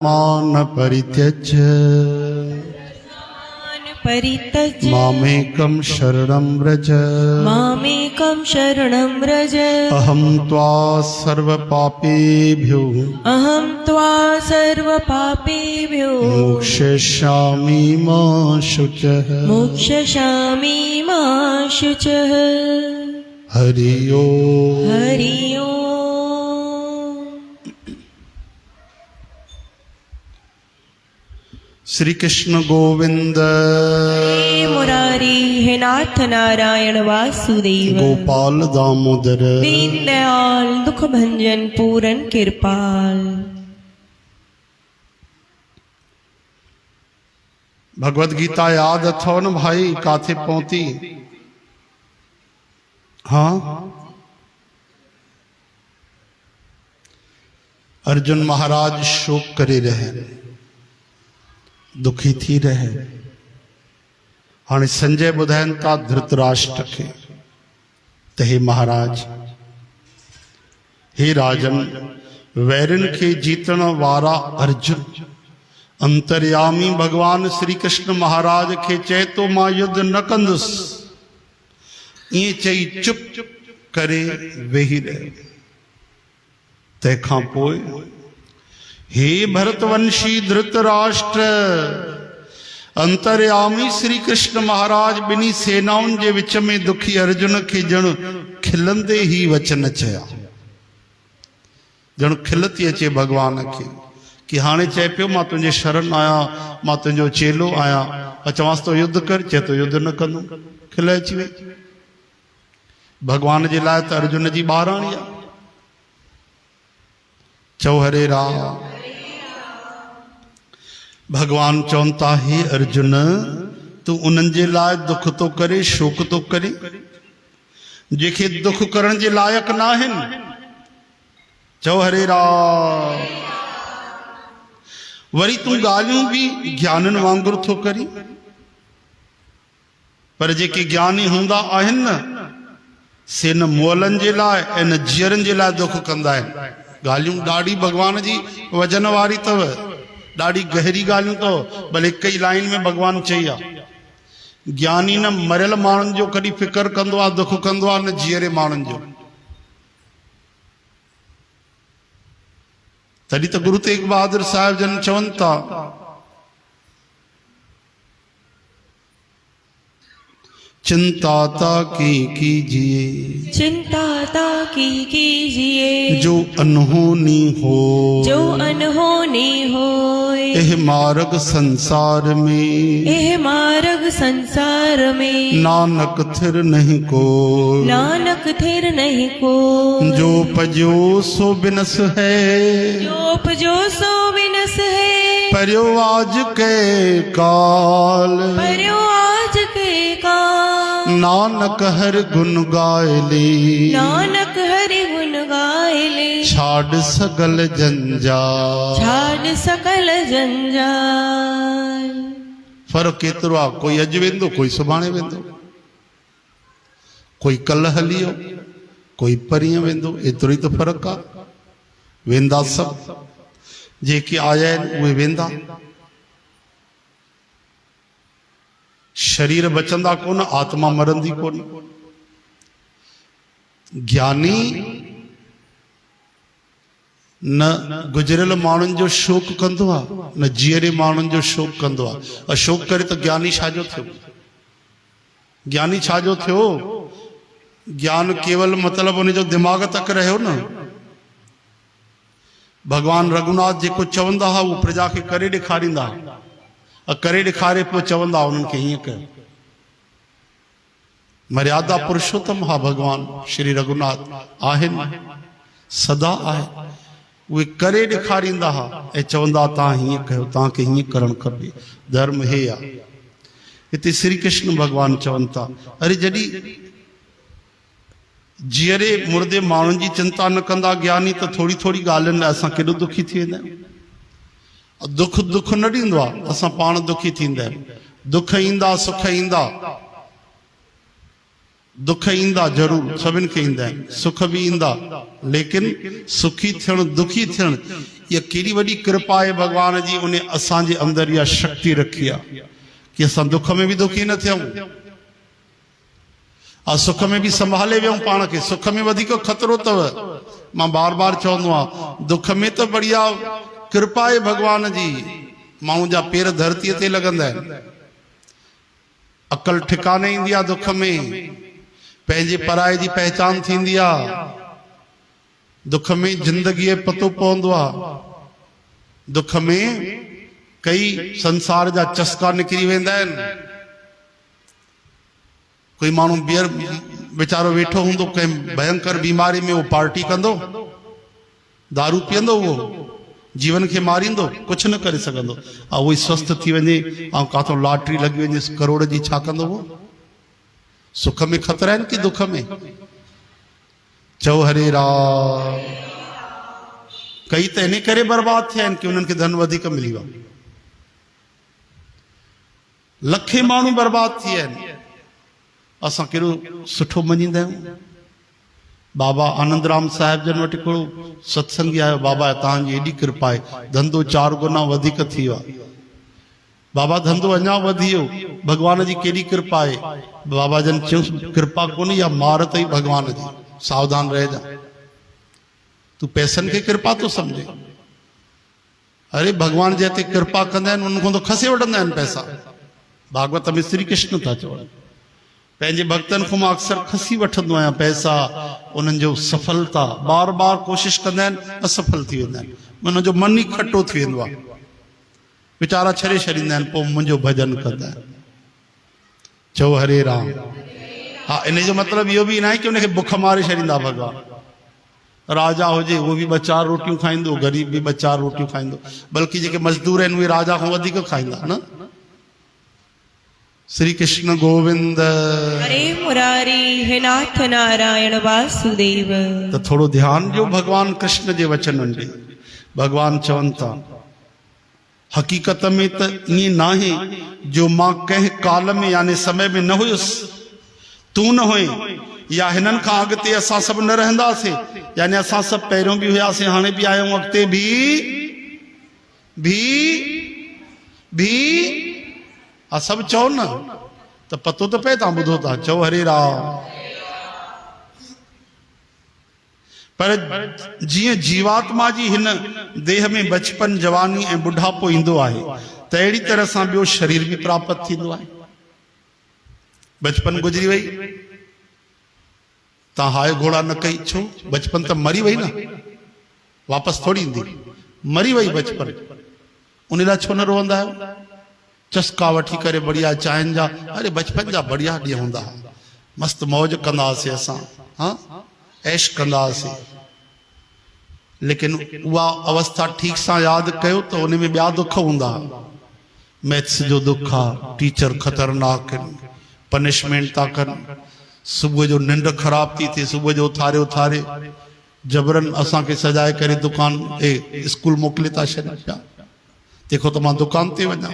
मान परित्यज्य मामेकं शरणं व्रज अहं त्वा सर्वपापेभ्यो मोक्षयिष्यामि मा शुचः हरि ओम। श्री कृष्ण गोविंद मुरारी हे नाथ नारायण वासुदेव गोपाल दामोदर दीन दयाल दुख भंजन पूरन कृपाल। भगवद गीता याद अथो न भाई काथे पहुंची? हाँ, अर्जुन महाराज शोक करे रहे, दुखी थी रहे। हाँ संजय बुधायन था धृतराष्ट्र के ते हे महाराज, हे राजन, वैरन के जीतन वारा अर्जुन अंतर्यामी भगवान श्री कृष्ण महाराज के चए तो मां युद्ध न कंदुस, ये चई चुप करे वेही रहे। तंहिंखां पोइ हे भरतवंशी धृतराष्ट्र, अंतर्यामी श्री कृष्ण महाराज बिनी सेनाउन जे विच में दुखी अर्जुन के जण खिलंदे ही वचन चया, जण खिलती अचे भगवान के कि हाणे चए पियो मां तुंहिंजे शरण आया, मां तुंहिंजो चेलो आया, चवांसि तो युद्ध कर, चए तो युद्ध न कंदुमि। खिल अची वई। भगवान जे लाइ त अर्जुन जी ॿाराणी आहे। चओ हरे राम। भगवान चवंता हे अर्जुन, तू उन्हनि जे लाइ दुख तो करे, शोक तो करे जेके दुख करण जे लायक न आहिनि। चओ हरे राम। वरी तू ॻाल्हियूं बि ज्ञाननि वांगुरु थो करी, पर जेके ज्ञानी हूंदा आहिनि न, से न मोलनि जे लाइ ऐं न जीअरनि जे लाइ दुख कंदा आहिनि। ॻाल्हियूं ॾाढी भगवान जी वजन वारी अथव, ॾाढी गहरी ॻाल्हियूं अथव। भले हिक ई लाइन में भगवान चई आहे, ज्ञानी न मरियल माण्हुनि जो कॾहिं फिकर कंदो आहे, दुख कंदो आहे, न जीअरे माण्हुनि जो। तॾहिं त गुरु तेग बहादुर साहिब जन चवनि था, चिंता ताकी कीजिए, चिंता ताकी कीजिए, जो अनहोनी हो, जो अनहोनी हो। एह मार्ग संसार में, एह मार्ग संसार में, नानक थिर नहीं को, नानक थिर नहीं को। जो पजो सो बिनस है, जो पजो सो बिनस है, पर्यो आज के काल, पर्यो आज के काल। नानक हर गुण गायले, नानक हरि गुण गायले, छाड़ सकल जंजाल, छाड़ सकल जंजाल। फर्क केतिरो आहे? कोई अॼु वेंदो, कोई सुभाणे वेंदो, कोई कल हलियो, कोई परीहं वेंदो, एतिरो ई त फ़र्क़ु आहे। वेंदा सभु, जेके आया आहिनि उहे वेंदा। शरीर बचंदा कोन, आत्मा मरंदी कोन। ज्ञानी न गुजरियल माण्हुनि जो शोक कंदो आहे, न जीअरे माण्हुनि जो शोक कंदो आहे। अशोक करे त ज्ञानी छाजो थियो? ज्ञानी छाजो थियो? ज्ञान केवल मतलब उनजो दिमाग तक रहियो न। भगवान रघुनाथ जेको चवंदा हुआ उहो प्रजा खे करे ॾेखारींदा, करे ॾेखारे पियो चवंदा उन्हनि खे हीअं कयो। मर्यादा पुरुषोत्तम हा भगवान श्री रघुनाथ आहिनि, सदा आहे। उहे करे ॾेखारींदा हुआ ऐं चवंदा तव्हां हीअं कयो, तव्हांखे हीअं करणु खपे, धर्म हे आहे। हिते श्री कृष्ण भगवान चवनि था, अरे जॾहिं जीअरे मुर्दे माण्हुनि जी चिंता न कंदा ज्ञानी, त थोरी थोरी ॻाल्हियुनि लाइ असां केॾो दुखी थी वेंदा आहियूं। दुख दुख न ॾींदो आहे, असां पाण दुखी थींदा आहियूं। दुख ईंदा, सुख ईंदा, दुख ईंदा जरूर सभिनि खे ईंदा आहिनि, सुख बि ईंदा, लेकिन सुखी थियणु दुखी थियणु ये केड़ी वडी कृपा है भगवान जी, उन्हें असांजे अंदर या शक्ति रखी है कि असां दुख में भी दुखी न थियूं और सुख में भी संभाले वियूं पाण खे। सुख में वधीक खतरो तव, मां बार बार चवंदो आहियां, दुख में तो बढ़िया कृपा है भगवान जी, माण्हू जा पेर धरतीअ ते लॻंदा आहिनि, अकल ठिकाने ईंदी आहे दुख में, पंहिंजे पराए जी पहचान थींदी आहे, दुख में जिंदगी पतो पवंदो आहे, दुख में कई संसार जा चस्का निकिरी वेंदा आहिनि। कोई माण्हू ॿीहर वीचारो वेठो हूंदो कंहिं भयंकर बीमारी में, वो पार्टी कंदो, दारू पीअंदो, वो जीवन खे मारींदो, कुछ न करे सघंदो, ऐं उहो स्वस्थ थी वञे ऐं काथों लॉटरी लॻी वञे करोड़ जी, छा कंदो वो? सुख में ख़तरा आहिनि कि दुख में? चओ हरे राम। कई त इन करे बर्बाद थिया आहिनि कि उन्हनि खे धन वधीक मिली वियो, लखे माण्हू बर्बाद थी विया आहिनि। असां कहिड़ो सुठो मञींदा आहियूं। बाबा आनंदराम साहिब जन वटि हिकिड़ो सत्संगी आयो, बाबा तव्हांजी एॾी कृपा आहे, धंधो 4 गुना वधीक थी वियो आहे। बाबा धंधो अञा वधी वियो, भगवान जी केॾी कृपा आहे। बाबा जन चयो कृपा कोन्हे या मार अथई भगवान जी, सावधान रहिजा, तू पैसनि खे कृपा तो समझे। अरे भगवान जे हिते कृपा कंदा आहिनि, उन खां तो खसे वठंदा आहिनि पैसा। भागवत में श्री कृष्ण था चवनि, पंहिंजे भक्तन को मां अक्सर खसी वठंदो आहियां पैसा, उन्हनि जो सफलता बार बार कोशिश कंदा आहिनि, असफल थी वेंदा आहिनि, उन्हनि जो मन ई खटो थी वेंदो आहे, वीचारा छॾे छॾींदा आहिनि, पोइ मुंहिंजो भजन कंदा आहिनि। चओ हरे राम। हाँ, इन जो मतिलबु इहो बि न आहे कि उनखे बुख मारे छॾींदा भॻवान। राजा हुजे उहो बि 2-4 रोटियूं खाईंदो, ग़रीब बि 2-4 रोटियूं खाईंदो, बल्कि जेके मज़दूर आहिनि उहे राजा खां वधीक खाईंदा न। श्री कृष्ण गोविंद हरे मुरारी, हे नाथ नारायण वासुदेव। तो थोड़ो ध्यान ॾियो भगवान कृष्ण जे वचननि ॾे। भगवान चवनि था, हकीकत में त ईअं नाहे जो मां कंहिं काल में यानी समय में न हुयुसि, तू न हुए, या हिननि खां अॻिते असां सभु न रहंदासीं, यानी असां सभु पहिरियों बि हुयासीं, हाणे बि आहियूं, अॻिते भी सब चओ न, तो पतो तो पए, तव्हां ॿुधो था। चओ हरे राम। पर जीअं जीवात्मा जी हिन देह में बचपन, जवानी ऐं बुढ़ापो ईंदो आहे, त अहिड़ी तरह सां ॿियो शरीर भी प्राप्त थींदो आहे। बचपन गुजरी वई, तव्हां हाय घोड़ा न कई, छो? बचपन त मरी वई न, वापस थोड़ी ईंदी, मरी वई बचपन, उन लाइ छो न रोअंदा आहियो? चस्का वठी करे बढ़िया चांहिनि जा, अरे बचपन जा बढ़िया ॾींहं हूंदा, मस्त मौज कंदा हुआसीं असां, हाँ ऐश कंदा हुआसीं। लेकिन उहा अवस्था ठीक सां यादि कयो त उन में ॿिया दुख हूंदा। मैथ्स जो दुख आहे, टीचर ख़तरनाक आहिनि, पनिशमेंट था कनि, सुबुह जो निंड ख़राब थी थिए, सुबुह जो उथारे जबरन असांखे सजाए करे दुकान स्कूल मोकिले था छॾनि पिया, देखो त मां दुकान ते वञा,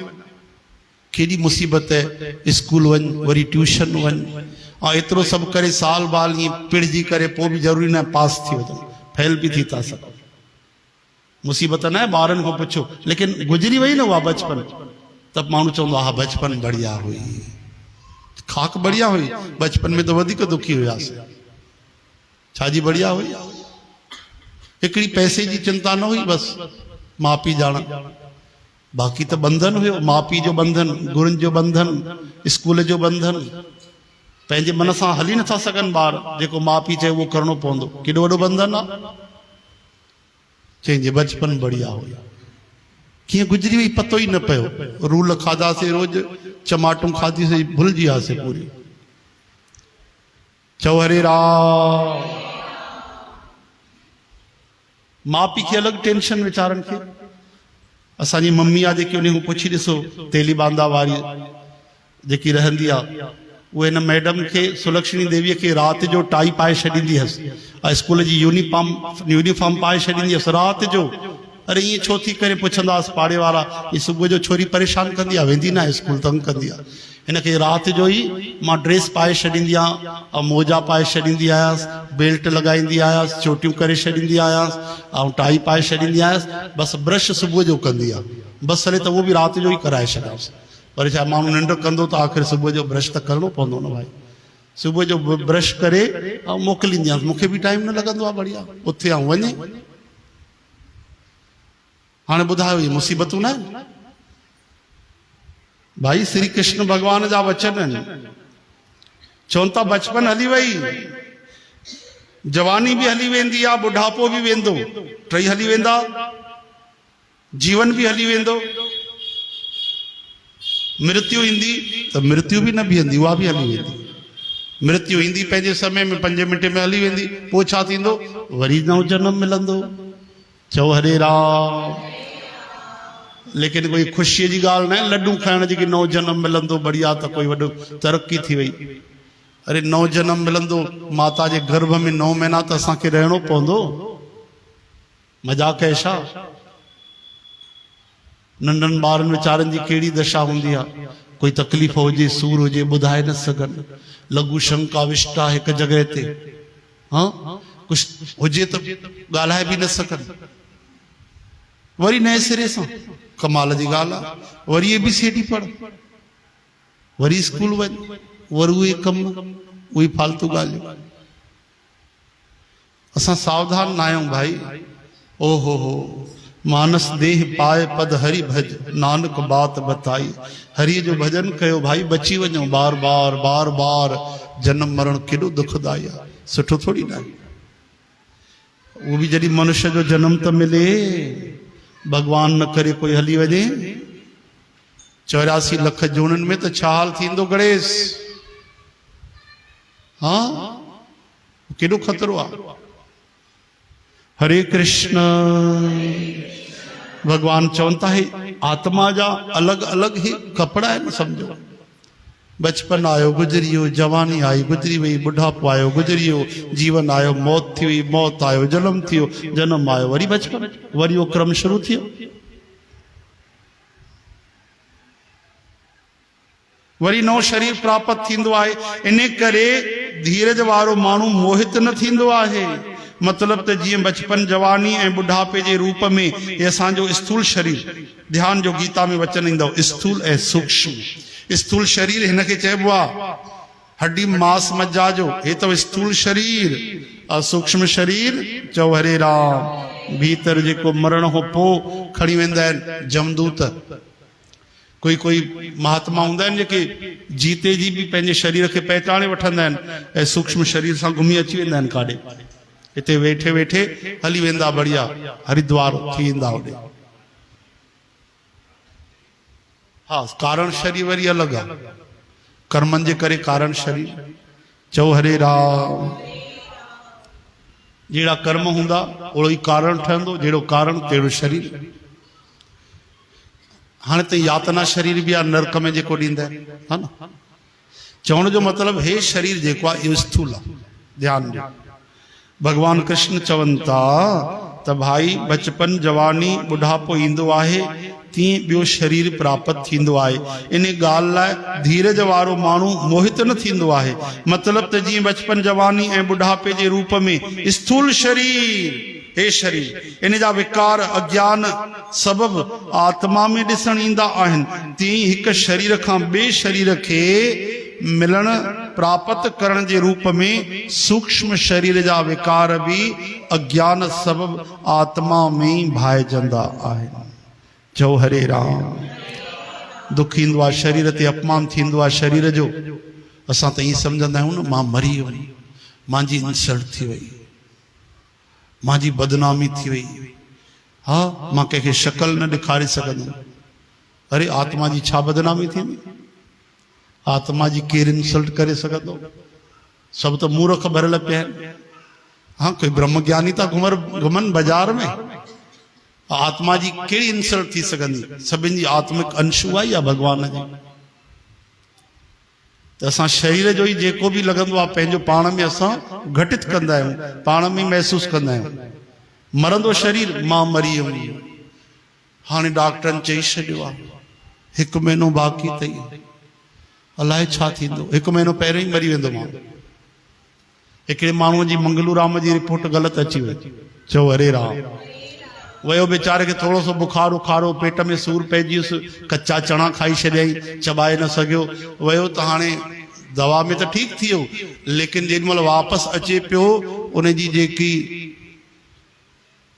केॾी मुसीबत है। स्कूल वञ, वरी ट्यूशन वञ, ऐं एतिरो सभु करे साल बाल ईअं पिड़जी करे पोइ बि ज़रूरी न पास थी वञो, फेल भी थी था सघो। मुसीबत न आहे, ॿारनि खां पुछो, लेकिन गुजरी वई न उहा बचपन, तब माण्हू चवंदो हा बचपन बढ़िया हुई, खाक बढ़िया हुई, बचपन में तो वधीक दुखी हुयासीं। छाजी बढ़िया हुई? हिकिड़ी पैसे जी चिंता न हुई, बस माउ पीउ ॼाण, बाक़ी तो बंधन हुयो, माउ पीउ जो बंधन, गुरुनि जो बंधन, स्कूल जो बंधन। पंहिंजे मन सां हली नथा सघनि ॿार, जेको माउ पीउ चए उहो करिणो पवंदो, केॾो वॾो बंधन आहे। चई बचपन बढ़िया हुयो, कीअं गुजरी वई पतो ई न पियो। रूल खाधासीं, रोज चमाटूं खाधीसीं, भुलिजी वियासीं पूरी। चओ हरे राम। माउ पीउ खे अलॻि टेंशन वीचारनि खे। असांजी मम्मी आहे जेकी, उन खां पुछी ॾिसो, तेली बांदा वारी जेकी रहंदी आहे, उहे हिन मैडम खे, सुलक्षणी देवीअ खे राति जो टाई पाए छॾींदी हुअसि, ऐं स्कूल जी यूनिफॉर्म पाए छॾींदी हुअसि राति जो, अरे ये छो थी करे पुछंदासीं पाड़े वारा, ये सुबुह जो छोरी परेशान कंदी आहे, वेंदी ना आहे स्कूल, तंग कंदी आहे। हिनखे राति जो ई मां ड्रेस पाए छॾींदी आहियां ऐं मोजा पाए छॾींदी आहियांसि, बेल्ट लॻाईंदी आहियांसि, चोटियूं करे छॾींदी आहियांसि ऐं टाई पाए छॾींदी आहियांसि। बसि ब्रश सुबुह जो कंदी आहे, बसि हले त उहो बि राति जो ई कराए छॾियांसि। पर छा माण्हू निंड कंदो त आख़िर सुबुह जो ब्रश त करिणो पवंदो न भाई। सुबुह जो ब्रश करे ऐं मोकिलींदी आहियांसि, मूंखे बि टाइम न लॻंदो आहे, बढ़िया उथे ऐं वञे। हाणे ॿुधायो इहे मुसीबतूं न आहिनि भाई। श्री कृष्ण भगवान जा वचन आहिनि, चवनि था बचपन हली वई, जवानी भी हली वेंदी आहे, बुढ़ापो भी वेंदो, टई हली वेंदा, जीवन भी हली वेंदो, मृत्यु ईंदी त मृत्यु भी न बीहंदी, उहा भी हली वेंदी। मृत्यु ईंदी पंहिंजे समय में 5 मिंट में हली वेंदी, पोइ छा थींदो, वरी नओं जन्म मिलंदो। चओ हरे राम। लेकिन कोई ख़ुशीअ जी ॻाल्हि न आहे लड्डू खाइण जी कि नओं जन्म मिलंदो, बढ़िया त कोई वॾो तरक़ी थी वई। अरे नओं जन्म मिलंदो, माता जे गर्भ में 9 महीना त असांखे रहणो पवंदो, मजाक है छा? नंढनि ॿारनि वीचारनि जी कहिड़ी दशा हूंदी आहे, कोई तकलीफ़ हुजे, सूर हुजे, ॿुधाए न सघनि, लघु शंका विष्टा हिकु जॻह ते, हाँ कुझु हुजे त ॻाल्हाए बि न सघनि। वरी नए सिरे सां कमाल जी ॻाल्हि आहे, वरी ABCD पढ़, वरी स्कूल वञ, वरी उहे कम, उहे फालतू ॻाल्हियूं। असां सावधान न आहियूं भाई। ओहो हो मानस देह पाए पद हरि भज, नानक बात बताई। हरि जो भजन कयो भाई, बची वञो। बार बार बार बार जन्म मरण केॾो दुखदाई आहे, सुठो थोड़ी न आहे। वो भी जॾहिं मनुष्य जो जन्म त मिले, भगवान न करे कोई हली वञे 84 लख जूणनि में, त छा हाल थींदो गणेश? हाँ केॾो खतरो आहे। हरे कृष्ण। भगवान चवंदा है आत्मा जा अलग अलग ही कपड़ा है, समझो। बचपन आयो गुजरी वियो, जवानी आई गुजरी वई, बुढ़ापो आयो गुजरी वियो, जीवन आयो मौत थी वई, मौत आयो जन्म थियो, जन्म आयो वरी बचपन, वरी वो क्रम शुरू थियो। वरी नओ शरीर प्राप्त थींदो आहे। इन करे धीरज वारो माण्हू मोहित न थींदो आहे। मतलब त जीअं बचपन जवानी ऐं बुढ़ापे जे रूप में ये असांजो स्थूल शरीर, ध्यान जो गीता में वचन ईंदो, स्थूल ऐं सूक्ष्म। स्थूल शरीर हिनखे चइबो आहे हड्डी मांस मज्जा जो, हे तो स्थूल शरीर। और सूक्ष्म शरीर चओ हरे राम। भीतर जेको मरण खां पोइ खणी वेंदा आहिनि जमदूत। कोई कोई महात्मा हूंदा आहिनि जेके जीते जी भी पंहिंजे शरीर खे पहचाने वठंदा आहिनि ऐं सूक्ष्म शरीर सां घुमी अची वेंदा आहिनि काॾे। हिते वेठे वेठे हली वेंदा, बढ़िया हरिद्वार थी ईंदा होॾे। हाँ कारण शरीर वरी अलग आहे, कर्मनि जे करे कारण शरीर। चओ हरे राम। जहिड़ा कर्म हूंदा ओड़ो ई कारण ठहंदो, जहिड़ो कारण तहिड़ो शरीर। हाणे त यातना शरीर भी आहे नरक में जेको ॾींदा आहिनि, हा न। चवण जो मतिलबु हे शरीर जेको आहे इहो स्थूल आहे। ध्यान ॾियो, भगवान कृष्ण चवनि था त भाई बचपन जवानी बुढ़ापो ईंदो आहे, तीअं ॿियो शरीर प्राप्त थींदो आहे। इन ॻाल्हि लाइ धीरज वारो माण्हू मोहित न थींदो आहे। मतिलबु त जीअं बचपन जवानी ऐं बुढ़ापे जे रूप में स्थूल शरीर, हे शरीर, इन जा विकार अज्ञान सबब आत्मा में ॾिसण ईंदा आहिनि, तीअं हिकु शरीर खां ॿिए शरीर खे मिलण प्राप्त करण जे रूप में सूक्ष्म शरीर जा विकार भी अज्ञान सबब आत्मा में भाइजंदा आहिनि। चओ हरे राम। दुख ईंदो आहे, शरीर ते अपमान थींदो आहे शरीर जो। असां त ईअं सम्झंदा आहियूं न, मां मरी वञी, मुंहिंजी इंसल्ट थी वई, मुंहिंजी बदनामी थी वई, हा मां कंहिंखे शक्ल न ॾेखारे सघंदुमि। अरे आत्मा जी छा बदनामी थींदी? आत्मा जी केरु इंसल्ट करे सघंदो? सभु त मूर्ख भरियल पिया आहिनि। हाँ कोई ब्रह्म ज्ञानी था घुमनि बाज़ार में, आत्मा जी कहिड़ी इंसल्ट थी सघंदी? सभिनि जी आत्मिक अंशु आई आहे भगवान जी। त असां शरीर जो ई जेको भी लॻंदो आहे पंहिंजो पाण में असां घटित कंदा आहियूं, पाण में महसूस कंदा आहियूं। मरंदो शरीर, मां मरी वियुमि, हाणे डॉक्टरनि चई छॾियो आहे 1 महीनो बाक़ी अथई, अलाए छा थींदो। 1 महीनो पहिरियों ई मरी वेंदो माण्हू। हिकिड़े माण्हूअ जी मंगलूराम जी रिपोर्ट ग़लति अची वई। चओ हरे राम। वयो बेचारे खे थोरो सो बुखार उखारो, पेट में सूर पइजियुसि, कच्चा चणा खाई छॾियईं, चबाए न सघियो। वयो त हाणे दवा में त ठीकु थी वियो, लेकिन जेॾीमहिल वापसि अचे पियो, उन जी जेकी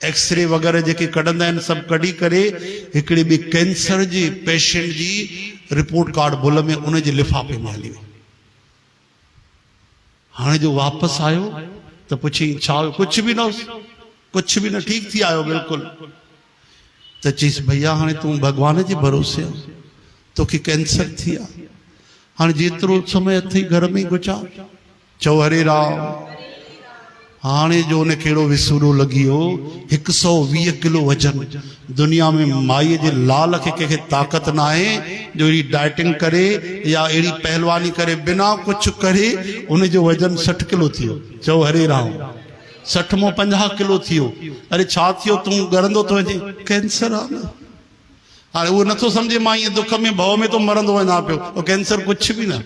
एक्सरे वग़ैरह जेके कढंदा आहिनि सभु कढी करे हिकिड़े ॿी कैंसर जे पेशेंट जी रिपोर्ट कार्ड भुल में उन जे लिफ़ाफ़े में हली वई। हाणे जो वापसि आयो त पुछी छा हुयो? कुझु बि न हुयुसि, कुझु बि न, ठीकु थी आयो बिल्कुलु। त चईसि भैया हाणे तूं भॻवान जे भरोसे आहे, तोखे कैंसर थी आहे, हाणे जेतिरो समय अथई घर में ई गुज़ार। चओ हरे राम। हाणे जो उन कहिड़ो विसूरो लॻी वियो, 120 किलो वजन। दुनिया में माईअ जे लाल खे कंहिंखे ताक़त न आहे जो अहिड़ी डाइटिंग करे या अहिड़ी पहलवानी करे, बिना कुझु करे उन जो वजन 60 किलो थी वियो। चओ हरे राम। 60 मां 50 किलो थी वियो। अरे छा थियो? तूं ॻरंदो थो वञे, कैंसर आहे न। हाणे उहो नथो सम्झे मां ईअं दुख में भव में तो मरंदो वञा पियो, कैंसर कुझु बि न।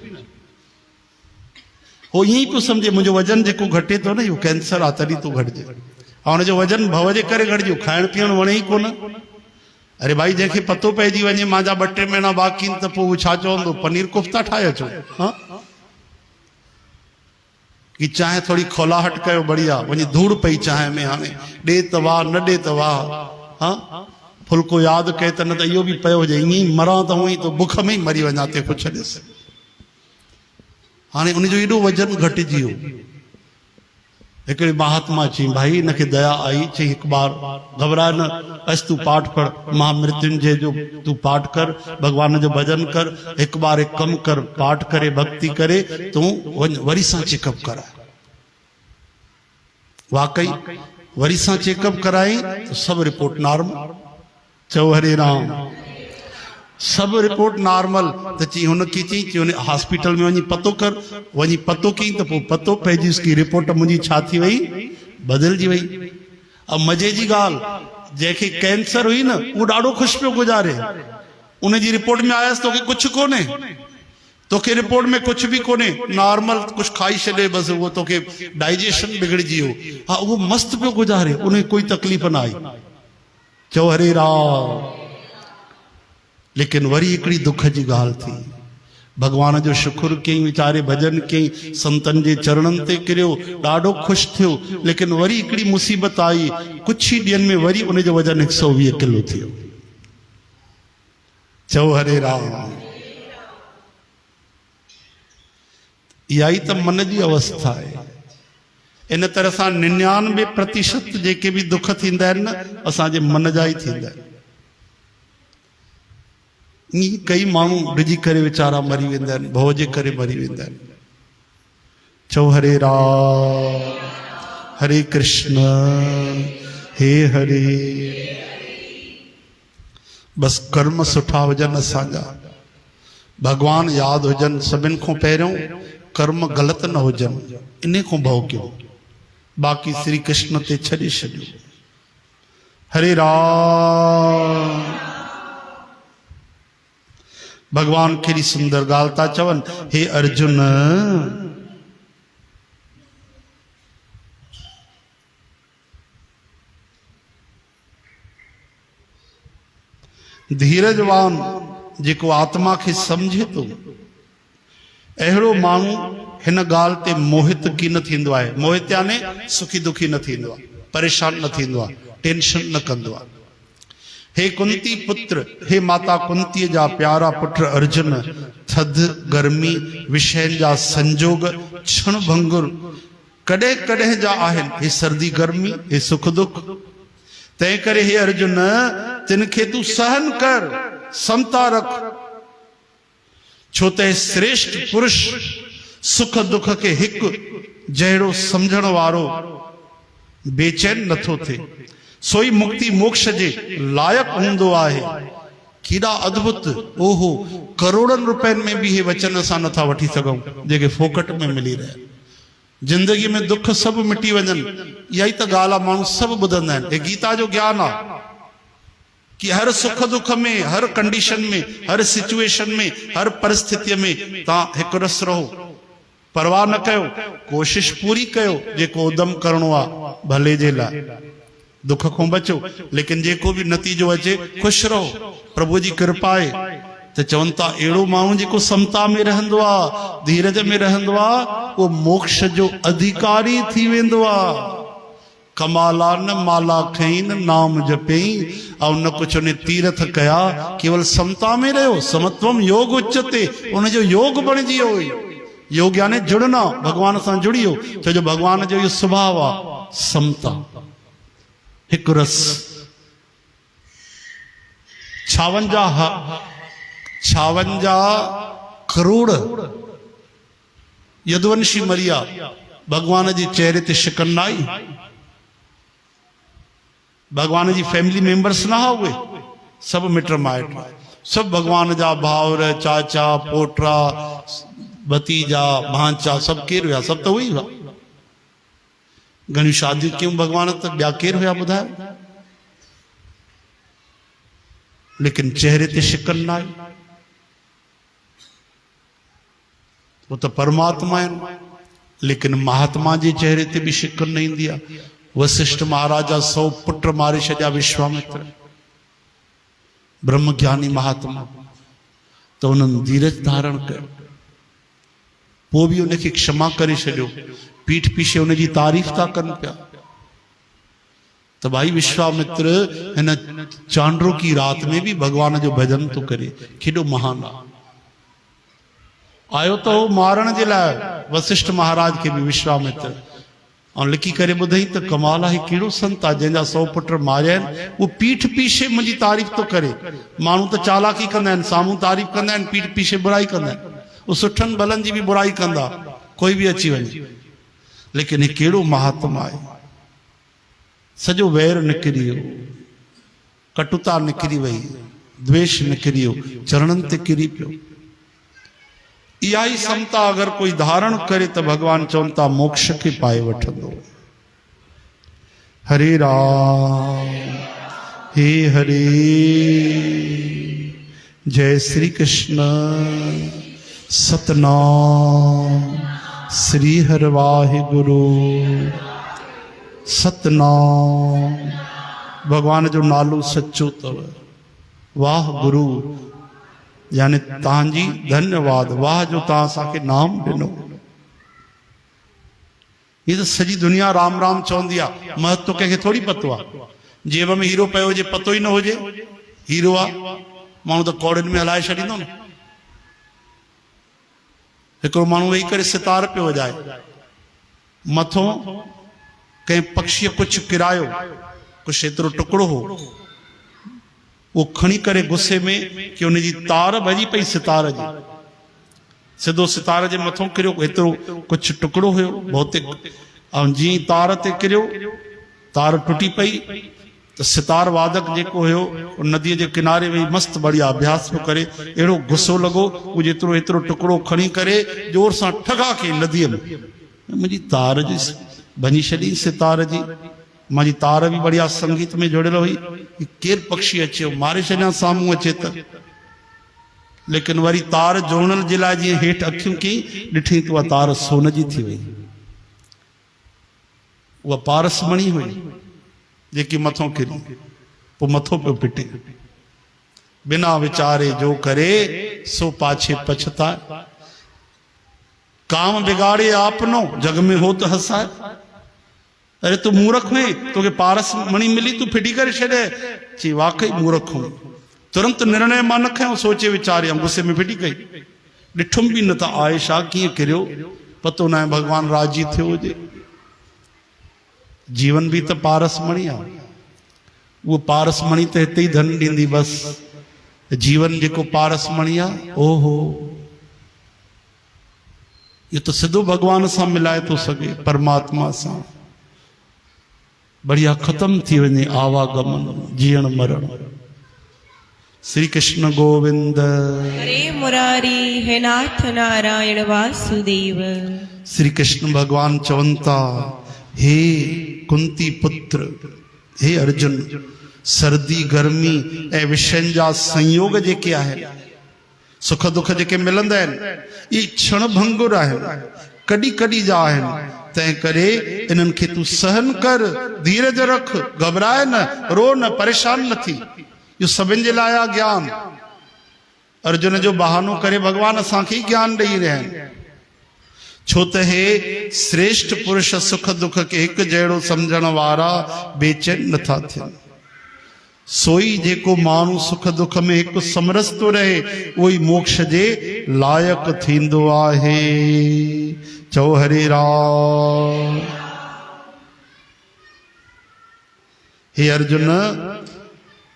वो यही पियो सम्झे मुंहिंजो वजन जेको घटे थो न, इहो कैंसर आहे, तॾहिं तूं घटिजे। ऐं हुनजो वजन भव जे करे घटिजियो, खाइण पीअण वणे ई कोन। अरे भाई जंहिंखे पतो पइजी वञे मुंहिंजा 2-3 महीना बाक़ी आहिनि, त पोइ उहो छा चवंदो? पनीर कोफ्ता ठाहे अचो, हा कि चांहि थोड़ी खोलाहट कयो, बढ़िया। वञी धूड़ पई चांहि में, हाणे ॾे त वाह, न ॾे त वाह, हा फुल्को यादि कए त न त इहो बि पियो हुजे, ईअं ई मरां त हूअं ई तो बुख में ई मरी वञा, ते कुझु ॾिस। हाणे उनजो एॾो वजन घटिजी वियो। हिकिड़े महात्मा चई भाई हिनखे दया आई, चई हिकु बार घबराए न, अच तूं पाठ पढ़, महामृत्युंजय जो तूं पाठ कर, भगवान जो भजन कर, हिकु बार हिकु कमु कर, पाठ करे भक्ति करे तूं वञ, वरी सां चेकअप कराए। वाकई वरी सां चेकअप कराई तो सभु रिपोर्ट नॉर्मल। चओ हरे राम। सब रिपोर्ट नॉर्मल। तो चई हुनखे चई उन हॉस्पिटल में वञी पतो कर, वञी पतो कई तो पतो पइजी उसकी रिपोर्ट मुंहिंजी छा थी वई, बदलजी वई। अब मजे जी ॻाल्हि, जंहिंखे कैंसर हुई न वो ॾाढो ख़ुशि पियो गुज़ारे। उन जी रिपोर्ट में आयसि तोखे कुझु कोन्हे, तोखे रिपोर्ट में कुछ भी कोने, नॉर्मल कुछ खाई छॾे बस, वो तोखे डाइजेशन बिगड़जी वियो। हाँ वो मस्त पियो गुज़ारे, उन्हें कोई तकलीफ़ न आई। चओ हरे राम। लेकिन वरी हिकिड़ी दुख जी ॻाल्हि थी, भगवान जो शुक्र कई, वीचारे भजन कई, संतन जे चरणनि ते किरियो, ॾाढो ख़ुशि थियो। लेकिन वरी हिकिड़ी मुसीबत आई, कुछ ही ॾींहंनि में वरी उनजो वजन 120 किलो थियो। चओ हरे राम। इहा ई त मन जी अवस्था आहे। इन तरह सां 99% जेके भी दुख थींदा आहिनि न, असांजे मन जा ई थींदा आहिनि। कई माण्हू डिजी करे वीचारा मरी वेंदा आहिनि, भव जे करे मरी वेंदा आहिनि। चओ हरे राम, हरे कृष्ण, हे हरे। बस कर्म सुठा हुजनि असांजा, भगवान यादि हुजनि, सभिनि खां पहिरियों कर्म गलत न हुजनि, इन खां भव कयो, बाक़ी श्री कृष्ण ते छॾे छॾियो। हरे राम। भगवान केड़ी सुंदर गाल था चवन, हे अर्जुन धीरजवान जेको आत्मा के समझे तो, अहिड़ो माण्हू हिन गाल ते मोहित की न थींदो आहे। मोहित याने सुखी दुखी न थींदो आहे, परेशान न थींदो आहे, टेंशन न कंदो आहे। हे कुंती पुत्र, हे माता कुंती जा प्यारा पुत्र अर्जुन, थध गर्मी विषयन जा संजोग क्षण भंगुर कॾहिं कॾहिं जा आहिनि। हे सर्दी गर्मी, हे सुख दुख, तंहिं करे हे अर्जुन तिनखे तू सहन कर, समता रख। छो त श्रेष्ठ पुरुष सुख दुख के हिकु जहिड़ो समझण वारो बेचैन नथो थिए, सोई मुक्ति मोक्ष जे लायक हूंदो आहे। केॾा अद्भुत, ओहो करोड़नि रुपयनि में भी हे वचन असां नथा वठी सघूं जेके फोकट में मिली रहे। जिंदगी में दुख सब मिटी वञनि, इहा ई त ॻाल्हि आहे, माण्हू सभु ॿुधंदा आहिनि। हे गीता जो ज्ञान आहे कि हर सुख दुख में, हर कंडीशन में, हर सिचुएशन में, हर परिस्थिति में ता हिकु रस रहो, परवाह न कयो, कोशिश पूरी कयो, जेको उदम करणो आ भले जे लाइ, दुख को बचो, लेकिन जेको भी नतीजो अचे खुश रहो, प्रभु जी कृपा आहे। तो चवनि था अहिड़ो माण्हू जेको समता में रहंदो आ, धीरज में रहंदो आ, उहो मोक्ष जो अधिकारी थी वेंदो आ। कमाला न माला खई न नाम जपई और न कुछ ने तीर्थ कया, केवल समता में रहो, समत्वम योग उच्चते, उन जो योग बन जियो। योग यानी जुड़ना, भगवान से जुड़ियो, तो जो भगवान जो ये स्वभाव आ समता, एक रस। 56 करोड़ यदुवंशी मरिया, भगवान जी चेहरे ते शिकन न आई। भगवान जी फैमिली मेंबर्स ना हुए, सब मिट माइट, सब भगवान जा भावर, चाचा, पोटरा, भतीजा, भांचा, सब केर हुआ, सब तो वही हुआ। घणी शादियूं क्यों भगवान तक ॿिया केर हुआ ॿुधायो? लेकिन चेहरे ते शिकन न आई। वो तो परमात्मा है, लेकिन महात्मा जे चेहरे ते भी शिकन न ईंदी आहे। वशिष्ठ महाराजा 100 पुट मारे छॾिया विश्वामित्र, ब्रह्म ज्ञानी महात्मा, तो उन्होंने धीरज धारण कयो, पोइ भी उनखे क्षमा करे छॾियो, पीठ पीछे उनजी तारीफ़ था कनि पिया। तो भाई विश्वामित्र हिन चांड्रो की रात में भी भगवान जो भजन तो करे, केॾो महान आहे। आयो तो मारण जे लाइ वशिष्ठ महाराज के भी विश्वामित्र, और लिखी करे ॿुधई त कमाल आहे, कहिड़ो संत आहे जंहिंजा 100 पुट मारिया आहिनि, वो पीठ पीछे मुंहिंजी तारीफ़ तो करे। माण्हू त चालाकी कंदा आहिनि, साम्हूं तारीफ़ कंदा आहिनि, पीठ पीछे बुराई कंदा आहिनि। वो सुठनि भलनि जी भी बुराई कंदा, कोई भी अची वञे, लेकिन हे कहिड़ो महात्मा आहे। सॼो वैर निकिरी वियो, कटुता निकिरी वई, द्वेष निकिरी वियो, चरणनि ते किरी पियो। इहा ही समता अगर कोई धारण करे तो भगवान चवनि था मोक्ष के पाए वठंदो। हरे राम हे हरे, जय श्री कृष्ण, सतनाम श्री हर वाहिगुरु, सतनाम। भगवान जो नालो सच्चो तव, वाह गुरु, यानी तव्हांजी धन्यवाद, वाह जो तव्हां असांखे नाम ॾिनो। ये तो सॼी दुनिया राम राम चवंदी आहे, महत्व कंहिंखे थोड़ी पतो आहे। जेब में हीरो पियो हुजे, पतो ई न हुजे हीरो आहे, माण्हू त कौड़ियुनि में हलाए छॾींदो न। हिकिड़ो माण्हू वेही करे सितार पियो वॼाए, मथों कंहिं पक्षीअ कुझु किरायो, कुझु एतिरो टुकड़ो हो, वो खणी करे गुस्से में कि उनजी तार भॼी पई सितार जी, सिधो सितार जे मथों किरियो, एतिरो कुझु टुकड़ो हुयो भौतिक, ऐं जीअं तार ते किरियो, तार टुटी पई, तो सितार वादक जेको हुयो नदीअ जे किनारे वेही मस्त बढ़िया अभ्यास पियो करे, अहिड़ो गुस्सो लॻो, वो जेतिरो एतिरो टुकड़ो खणी करे जोर सां ठगा खे नदीअ में, मुंहिंजी तार जी भञी छॾी सितार जी, मांजी तार भी बढ़िया संगीत में जुड़ियल हुई, केर पक्षी अचे मारे छॾिया साम्हूं अचे त। लेकिन वरी तार जोड़ण जे लाइ जीअं हेठि अखियूं कई, ॾिठी त उहा तार सोन जी थी वई, उहा पारस मणी हुई जेकी मथों किरी, पोइ मथो पियो पिटे। बिना विचारे जो करे सो पाछे पछताए, काम बिगाड़े आपनो जग में हो तो हंसाए। अरे तू मूर्ख हुए, तोखे पारस मणि मिली, तू फिटी करे छॾे, चई वाकई मूर्ख हूं। तुरंत निर्णय मां न खयो, सोचे वीचारे गुस्से में फिटी कई। ॾिठुम भी न त आहे छा, कीअं किरियो, पतो न आहे भगवान राजी थियो हुजे। जीवन भी तो पारस मणि आहे, वो पारस मणि तो हिते ई धन ॾींदी बस। जीवन जेको पारस मणि आहे, ओहो, ये तो सिधो भगवान सां मिलाए थो सघे, परमात्मा सां। बढ़िया खत्म थी वञे आवागमन, जीअण मरण। श्री कृष्ण गोविंद हरे मुरारी, हे नाथ नारायण वासुदेव। श्री कृष्ण भगवान चवनि था, हे कुंती पुत्र, हे अर्जुन, सर्दी गर्मी ऐं विषयनि जा संयोग जेके आहिनि, सुख दुख जेके मिलंदा आहिनि, इहे क्षण भंगुर आहिनि, कॾहिं कॾहिं जा आहिनि। तंहिं करे इन्हनि खे तूं सहन कर, धीरज रख, घबराए न, रो न, परेशान न थी। इहो सभिनि जे लाइ आहे ज्ञान। अर्जुन जो बहानो करे भॻवान असांखे ज्ञान ॾेई रहिया आहिनि। छो त हे श्रेष्ठ पुरुष सुख दुख खे हिकु जहिड़ो सम्झण वारा बेचैन नथा थियनि। सोई जेको माण्हू सुख दुख में हिकु समरसतो रहे, उहो ई मोक्ष जे लायक थींदो आहे। चओ हरे राम। हे अर्जुन,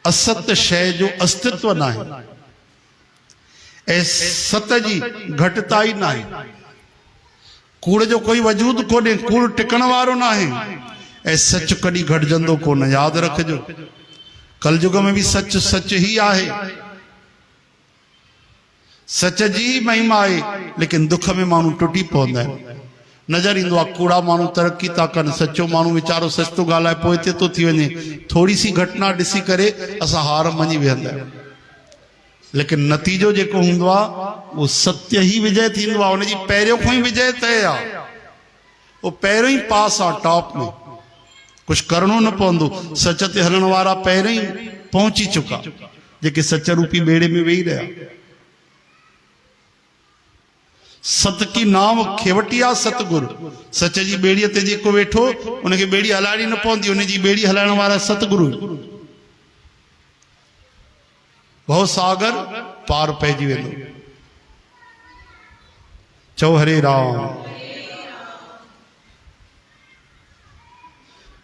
असत शय जो अस्तित्व न आहे ऐं सत जी घटिताई न आहे। कूड़ जो कोई वजूद कोन्हे, कूड़ टिकण वारो न आहे ऐं सच कॾहिं घटिजंदो कोन। यादि रखिजो, कलयुग में भी सच सच ही आहे, सच जी महिमा आहे। लेकिन दुख में माण्हू टुटी पवंदा आहिनि। नज़र ईंदो आहे कूड़ा माण्हू तरक़ी था कनि, सचो माण्हू वीचारो सच थो ॻाल्हाए, पोइ हिते थो थी वञे। थोरी सी घटना ॾिसी करे असां हार मञी वेहंदा आहियूं। लेकिन नतीजो जेको हूंदो आहे उहो सत्य ही विजय थींदो आहे। हुनजी पहिरियों खां ई विजय तय आहे, उहो पहिरियों ई पास आहे, टॉप में। कुछ करणो न पवंदो। सच ते हलण वारा पहिरियों ई पहुची चुका, जेके सच रूपी बेड़े में वेही रहिया। सत की नाव खेवटी आहे सतगुरु। सच जी बेड़ीअ ते जेको वेठो, उनखे बेड़ी हलाइणी न पवंदी, उनजी बेड़ी हलाइण वारा सतगुरु। भव सागर पार पइजी वेंदो। चओ हरे राम।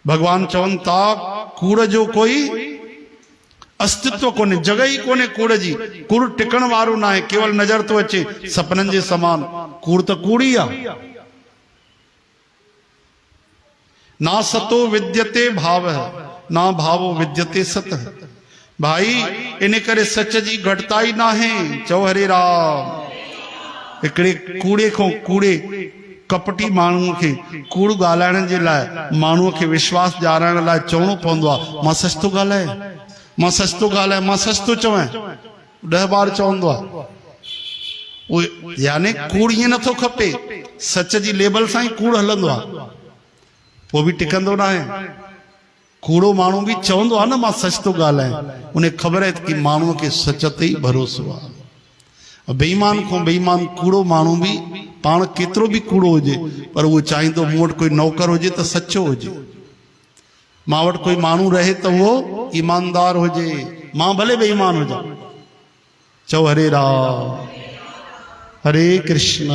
भगवान चवनि था कूड़ जो कोई अस्तित्व कोन्हे, जगह ही कोन्हे कूड़ जी। कूड़ टिकण वारो न आहे, केवल नज़र थो अचे सपननि जे समान। कूड़ त कूड़ ई आहे। ना सतो विद्यते भाव, ना भावो विद्यते सत। भाई इन करे सच जी घटिताई न आहे। चओ हरे राम। हिकिड़े कूड़े खां कूड़े कपटी माण्हूअ खे कूड़ ॻाल्हाइण जे लाइ, माण्हूअ खे विश्वास ॾियाराइण लाइ चवणो पवंदो आहे मां सच थो ॻाल्हायां, मां सच थो ॻाल्हायां, मां सच थो चवां। 10 बार चवंदो आहे। उहे यानी कूड़ ईअं नथो खपे, सच जी लेबल सां ई कूड़ हलंदो आहे, पोइ बि टिकंदो न आहे। कूड़ो माण्हू बि चवंदो आहे न मां सच थो ॻाल्हायां, उन ख़बर आहे कि माण्हूअ खे सच ते ई भरोसो आहे। बेईमान खां बेईमान कूड़ो माण्हू बि पाण केतिरो बि कूड़ो हुजे, पर उहो चाहींदो मूं वटि कोई नौकर हुजे त सचो हुजे, मां वटि कोई माण्हू रहे त उहो ईमानदार हुजे, मां भले बेईमान हुजां। चओ हरे राम। हरे कृष्ण।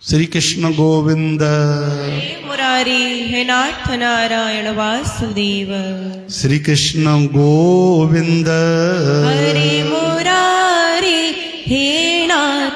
श्री कृष्ण गोविंद। मुरारी हे नाथ नारायण वासुदेव। श्री कृष्ण गोविंद। हरे